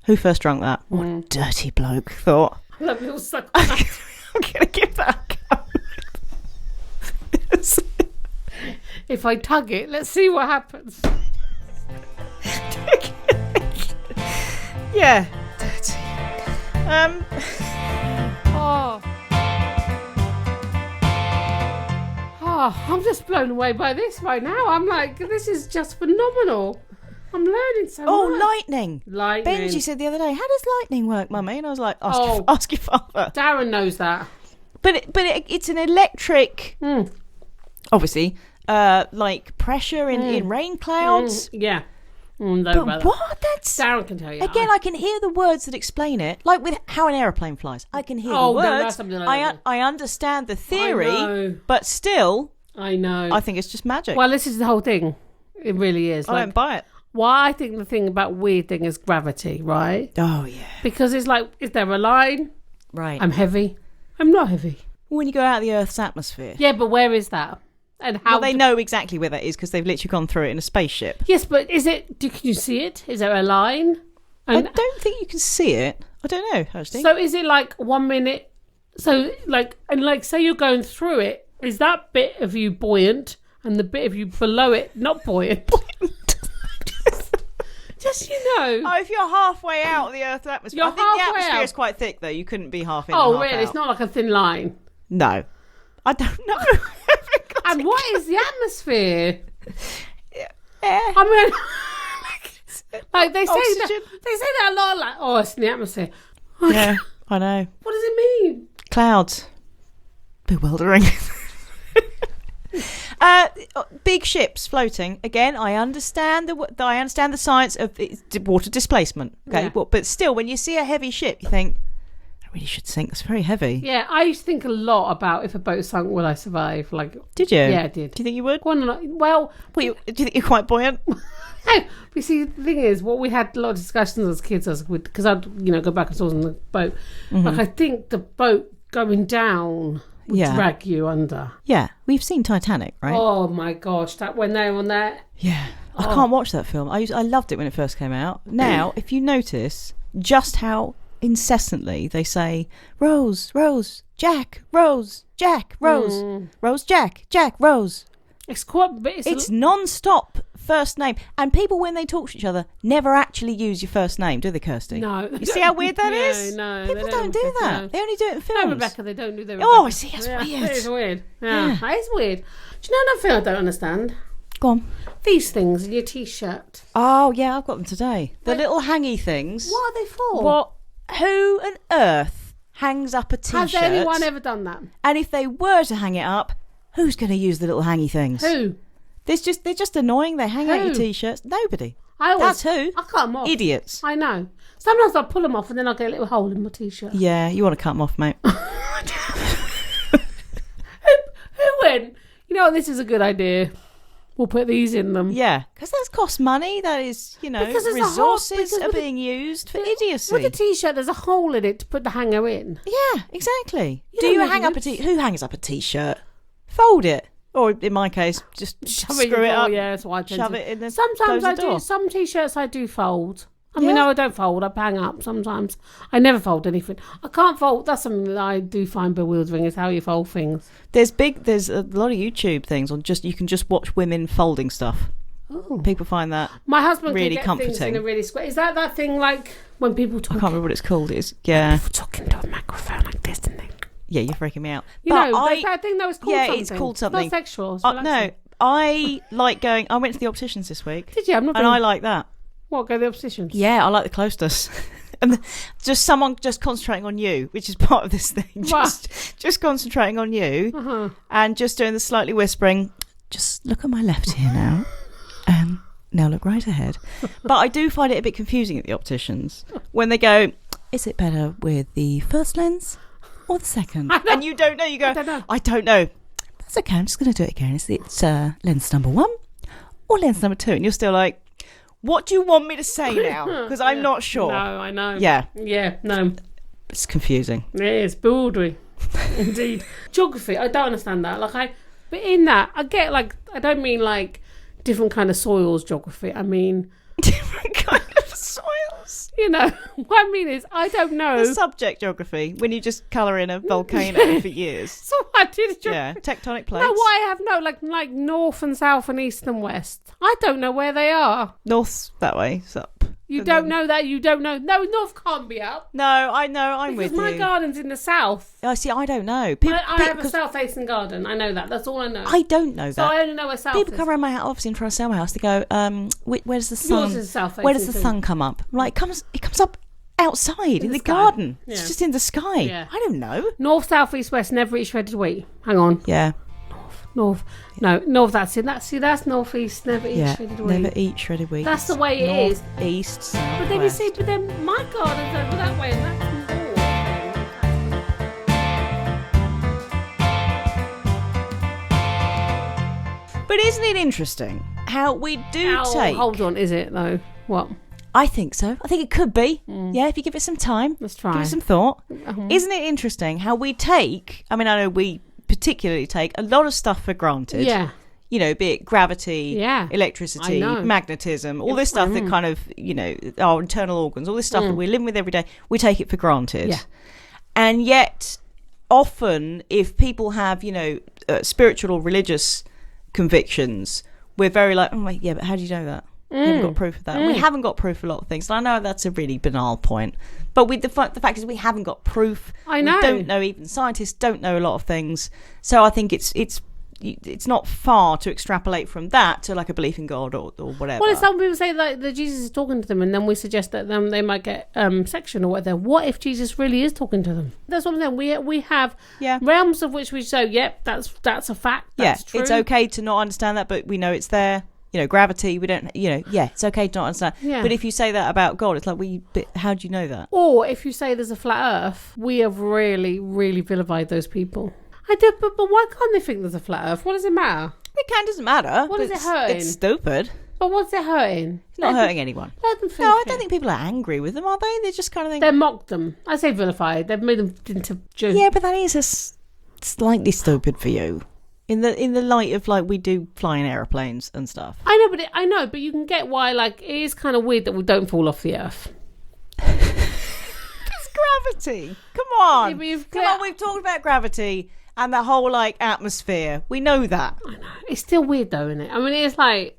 Who first drunk that? What a dirty bloke thought. I love you so I'm going to give that a go. If I tug it, let's see what happens. Yeah. Dirty. I'm just blown away by this right now. I'm like, this is just phenomenal. I'm learning so much. Lightning. Benji said the other day, how does lightning work, Mummy? And I was like, ask your father. Darren knows that. But it's an electric, obviously, like pressure in rain clouds. Yeah. But what? Darren can tell you. Again, I can hear the words that explain it. Like with how an aeroplane flies. I can hear the words. No, that's something like I understand the theory, but still... I know. I think it's just magic. Well, this is the whole thing. It really is. I don't buy it. Why I think the thing about weird thing is gravity, right? Oh, yeah. Because it's like, is there a line? Right. I'm heavy. I'm not heavy. When you go out of the Earth's atmosphere. Yeah, but where is that? And how? Well, they know exactly where that is because they've literally gone through it in a spaceship. Yes, but is it? Can you see it? Is there a line? I don't think you can see it. I don't know, actually. So is it like 1 minute? So say you're going through it. Is that bit of you buoyant and the bit of you below it not buoyant? Just if you're halfway out of the Earth's atmosphere. I think the atmosphere is quite thick, though. You couldn't be half in. Oh, really? Out. It's not like a thin line. No, I don't know. And what is the atmosphere? Yeah. I mean, like they say that a lot. Like, it's in the atmosphere. Yeah, I know. What does it mean? Clouds. Bewildering. Big ships floating. Again, I understand the science of water displacement. Okay, yeah. But still, when you see a heavy ship, you think, I really should sink. It's very heavy. Yeah, I used to think a lot about if a boat sunk, will I survive? Like, did you? Yeah, I did. Do you think you would? Well, do you think you're quite buoyant? You see, the thing is, we had a lot of discussions as kids, because I'd go back and forth on the boat. Mm-hmm. Like, I think the boat going down would drag you under. Yeah, we've seen Titanic, right? Oh my gosh, that when they were on that. Yeah, I can't watch that film. I loved it when it first came out. Now, if you notice just how incessantly they say Rose, Rose, Jack, Rose, Jack, Rose, Rose, Jack, Jack, Rose. It's quite. But it's non-stop first name. And people, when they talk to each other, never actually use your first name, do they, Kirsty? No. You see how weird that is? No. People don't do that. No. They only do it in films. No, Rebecca, they don't do their Oh, Rebecca. I see. That's yeah, weird. It is weird. Yeah, that is weird. Do you know another thing I don't understand? Go on. These things in your T-shirt. Oh, yeah, I've got them today. The little hangy things. What are they for? What? Who on earth hangs up a T-shirt? Has anyone ever done that? And if they were to hang it up, who's going to use the little hangy things? Who? They're just annoying. They hang out your T-shirts. Nobody. That's who. I cut them off. Idiots. I know. Sometimes I pull them off and then I get a little hole in my T-shirt. Yeah, you want to cut them off, mate. Who went, you know, this is a good idea. We'll put these in them. Yeah, because that costs money. That is, Because there's resources a hole, are being used for idiocy. With the T-shirt, there's a hole in it to put the hanger in. Yeah, exactly. You Do don't you need hang up a loops. Who hangs up a T-shirt? Fold it. Or in my case, just Shove screw it up. Yeah, that's what I tend Shove to. it in the Sometimes close I the door. do. Some T-shirts I do fold. I mean, Yeah. no, I don't fold. I hang up sometimes. I never fold anything. I can't fold. That's something that I do find bewildering, is how you fold things. There's a lot of YouTube things on you can just watch women folding stuff. Oh. People find that My husband really can get things in comforting. a really square. Is that thing like when people I talk? can't remember what it's called. It's People talking to a microphone like this, and they. yeah, you're freaking me out. You But know, there's that thing that was called something. it's called something. It's not sexual. It's No, relaxing. I like going. I went to the opticians this week, Did you? I'm not. and Going, I like that. what? Go to the opticians? Yeah, I like the closeness. And just someone just concentrating on you, which is part of this thing. Just concentrating on you, Uh-huh. and just doing the slightly whispering. Just look at my left here now, and now look right ahead. But I do find it a bit confusing at the opticians when they go, "Is it better with the first lens or the second?" And you don't know. You go, I don't know. That's okay. I'm just going to do it again. It's lens number 1 or lens number 2, and you're still like, what do you want me to say now? Because I'm not sure. No, I know. Yeah. Yeah, no. It's confusing. It is bewildering. Indeed. Geography, I don't understand that. But in that, I get I don't mean different kind of soils geography. I mean, Different kind of soils. you know, what I mean is, I don't know. The subject geography, when you just colour in a volcano for years. So I did. Yeah, tectonic plates. No, what I have like north and south and east and west. I don't know where they are. North's that way, it's up. You And don't then- know that. You don't know. No, north can't be up. No, I know, I'm Because with my you. garden's in the south. Oh, see, I don't know. I have a south-facing garden. I know that. That's all I know. I don't know so that. I only know where south People is. come around my house, obviously, and try to sell my house. They go, where's the sun? Yours is south-facing Where does the too. sun come up? I'm like, it comes up outside in the the sky. garden. Yeah. It's just in the sky. Yeah. I don't know. North, south, east, west. Never eat shredded wheat. Hang on. Yeah. North. No, north. That's it. That's north, east. Never eat Yeah. shredded wheat. Never eat shredded wheat. That's the way it North, is. East, south, But then west. you see, my garden's over that way, and that's north. But isn't it interesting how we do take... Hold on, is it though? What? I think so. I think it could be. Yeah, if you give it some time. Let's try. Give it some thought. Isn't it interesting how we take... I mean, I know we particularly take a lot of stuff for granted. Yeah. You know, be it gravity, Yeah. electricity, I know. magnetism, all this stuff that kind of, you know, our internal organs, all this stuff that we're living with every day, we take it for granted. Yeah. And yet, often, if people have, you know, spiritual or religious convictions, we're very like, oh, wait, yeah, but how do you know that? We haven't got proof of that. And we haven't got proof of a lot of things. And I know that's a really banal point. But the fact is we haven't got proof. I know. We don't know, even scientists don't know a lot of things. So I think it's not far to extrapolate from that to like a belief in God or whatever. Well, if some people say that Jesus is talking to them, and then we suggest that they might get section or whatever. What if Jesus really is talking to them? That's what I'm saying. We have realms of which we say, yep, that's a fact. That's true. It's okay to not understand that, but we know it's there. You know, gravity, we don't, you know, it's okay to not understand. Yeah. But if you say that about God, it's like, but how do you know that? Or if you say there's a flat Earth, we have really, really vilified those people. I did, but why can't they think there's a flat Earth? What does it matter? It doesn't matter. What is it It's- hurting? It's stupid. But what's it hurting? It's not hurting anyone. Let them think No, I it. don't think people are angry with them, are they? They're just kind of They mocked them. I say vilified. They've made them into Jews. yeah, but that is slightly stupid for you. In the light of like we do fly in aeroplanes and stuff. I know, but you can get why. Like, it is kind of weird that we don't fall off the Earth. It's gravity. Come on. Yeah, Come on, we've talked about gravity and the whole, like, atmosphere. We know that. I know. It's still weird, though, isn't it? I mean, it's like...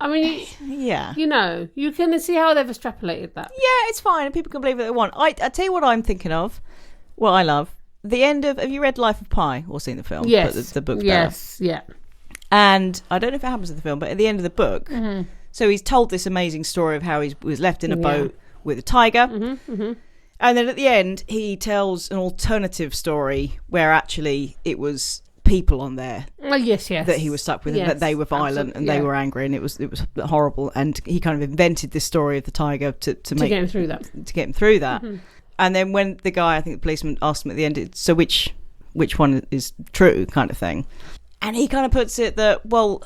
Yeah. You know, you can see how they've extrapolated that. Yeah, it's fine. And people can believe what they want. I tell you what I'm thinking of. What I love. The end of... Have you read Life of Pi or seen the film? Yes. But the book's yes, better. yeah. And I don't know if it happens in the film, but at the end of the book... Mm-hmm. So he's told this amazing story of how he was left in a boat with a tiger. Mm-hmm, mm-hmm. And then at the end, he tells an alternative story where actually it was people on there. Oh, yes. That he was stuck with, and that they were violent and they were angry, and it was horrible. And he kind of invented this story of the tiger to get him through that. To get him through that. Mm-hmm. And then when the guy, I think the policeman asked him at the end, so which one is true, kind of thing. And he kind of puts it that, well,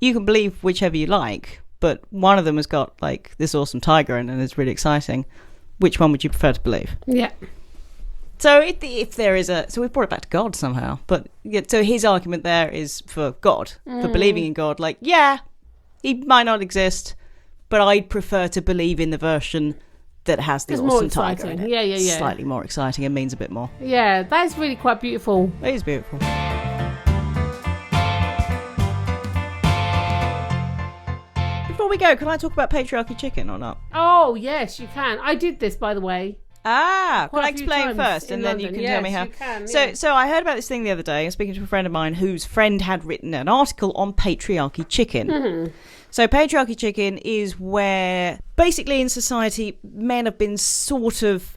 you can believe whichever you like, but one of them has got like this awesome tiger in and it's really exciting. Which one would you prefer to believe? Yeah. So if there is so we've brought it back to God somehow, but yeah, so his argument there is for God, for believing in God. Like, yeah, he might not exist, but I'd prefer to believe in the version that has the awesome tiger in it. Yeah. Slightly more exciting and means a bit more. Yeah, that's really quite beautiful. It is beautiful. Before we go, can I talk about patriarchy chicken or not? Oh, yes, you can. I did this, by the way. Can I explain first and then you can tell me how? You can, So I heard about this thing the other day. I was speaking to a friend of mine whose friend had written an article on patriarchy chicken. Mm-hmm. So patriarchy chicken is where basically in society men have been sort of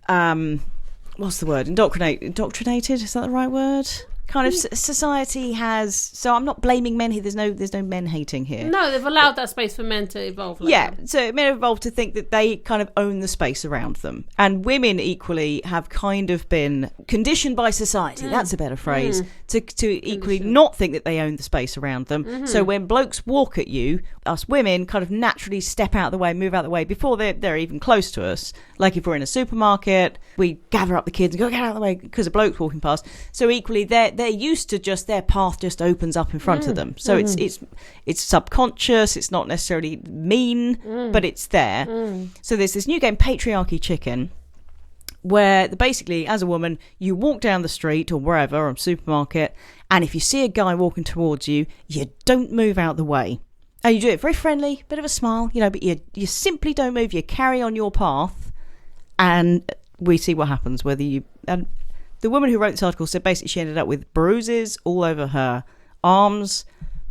what's the word? Indoctrinated? Is that the right word? Kind of society has. So I'm not blaming men here. There's no men hating here. No, they've allowed that space for men to evolve. So men have evolved to think that they kind of own the space around them, and women equally have kind of been conditioned by society. That's a better phrase to equally not think that they own the space around them. Mm-hmm. So when blokes walk at you, us women kind of naturally step out of the way, move out of the way before they're even close to us. Like if we're in a supermarket, we gather up the kids and go, get out of the way because a bloke's walking past. So equally they're used to just their path just opens up in front of them. So it's subconscious. It's not necessarily mean, but it's there. So there's this new game, Patriarchy Chicken, where basically as a woman you walk down the street or wherever, or a supermarket, and if you see a guy walking towards you, you don't move out the way. And you do it very friendly, bit of a smile, but you simply don't move. You carry on your path, and we see what happens. And the woman who wrote this article said basically she ended up with bruises all over her arms.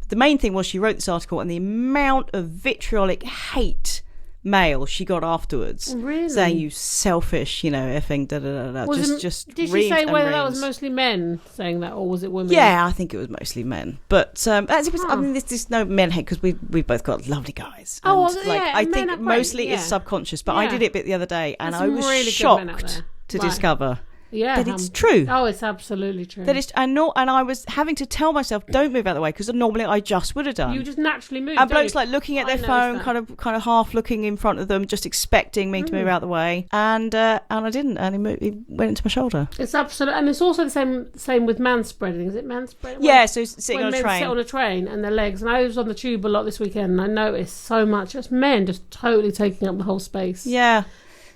The main thing was she wrote this article and the amount of vitriolic hate mail she got afterwards. Really? Saying, you selfish, effing da-da-da-da. Just did she say whether that was mostly men saying that, or was it women? Yeah, I think it was mostly men. But there's no men hate because we've both got lovely guys. I think mostly it's subconscious. But I did it a bit the other day and I was really shocked to discover that it's true. Oh, it's absolutely true. That it's and I was having to tell myself, don't move out of the way, because normally I just would have done. You just naturally move. And blokes like looking at their phone, kind of half looking in front of them, just expecting me to move out of the way, and I didn't, and he went into my shoulder. It's absolutely, and it's also the same with manspreading. Is it manspreading? Yeah, so sitting on a train. Men sit on a train and their legs. And I was on the tube a lot this weekend, and I noticed so much just men just totally taking up the whole space. Yeah.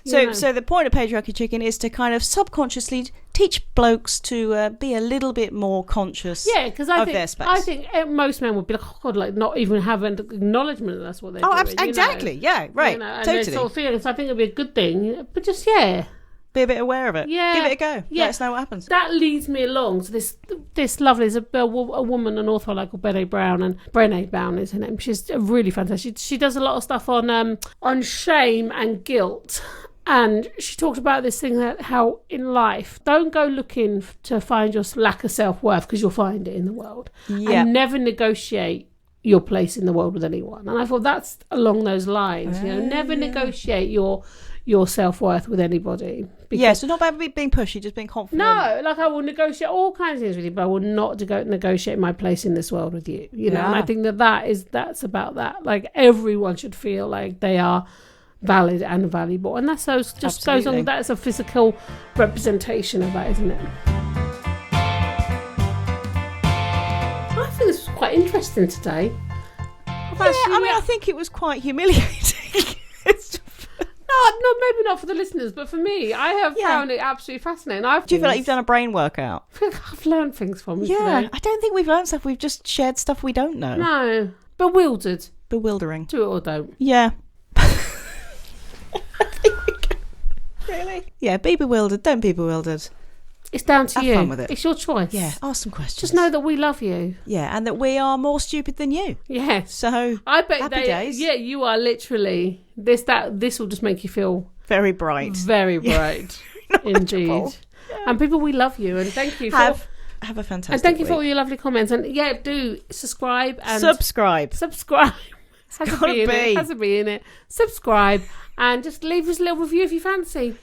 So the point of Patriarchy Chicken is to kind of subconsciously teach blokes to be a little bit more conscious of their space. I think most men would be like, oh God, like not even have an acknowledgement that that's what they're doing. Exactly. Yeah, right. And totally. sort of feeling. So I think it'd be a good thing. But just, be a bit aware of it. Yeah. Give it a go. Yeah. Let us know what happens. That leads me along to this lovely, there's a woman, an author called Brené Brown is her name. She's really fantastic. She does a lot of stuff on shame and guilt. And she talked about this thing that how in life, don't go looking to find your lack of self-worth, because you'll find it in the world. Yeah. And never negotiate your place in the world with anyone. And I thought that's along those lines. Never negotiate your self-worth with anybody. So not about being pushy, just being confident. No, like I will negotiate all kinds of things with you, but I will not negotiate my place in this world with you. And I think that's about that. Like everyone should feel like they are valid and valuable, and that's goes on. That's a physical representation of that, isn't it? I think this was quite interesting today. I think it was quite humiliating. God, maybe not for the listeners, but for me, I have found it absolutely fascinating. Do you feel like you've done a brain workout? I feel like I've learned things from you Yeah, today. I don't think we've learned stuff. We've just shared stuff we don't know. No. Bewildered. Bewildering. Do it or don't. Yeah. Really? Yeah, be bewildered. Don't be bewildered. It's down to Have you. fun with it. It's your choice. Yeah, ask some questions. Just know that we love you. Yeah, and that we are more stupid than you. Yes. So, I bet happy days. Yeah, you are literally this will just make you feel very bright. very bright. Indeed. Yeah. And people, we love you and thank you Have a fantastic and thank you for week. all your lovely comments. And do subscribe and Subscribe. Has gotta be. Has to be in it. Subscribe and just leave us a little review if you fancy.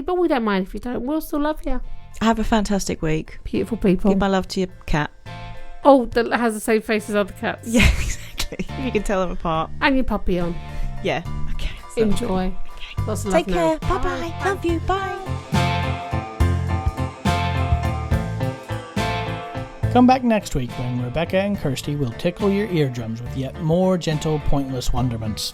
But we don't mind if you don't. We'll still love you. Have a fantastic week. Beautiful people. Give my love to your cat. Oh, that has the same face as other cats. Yeah, exactly. You can tell them apart. And your puppy on. Yeah. Okay. So, Enjoy. Okay. Lots of love Take care. now. Bye-bye. Love you. Bye. Come back next week when Rebecca and Kirsty will tickle your eardrums with yet more gentle, pointless wonderments.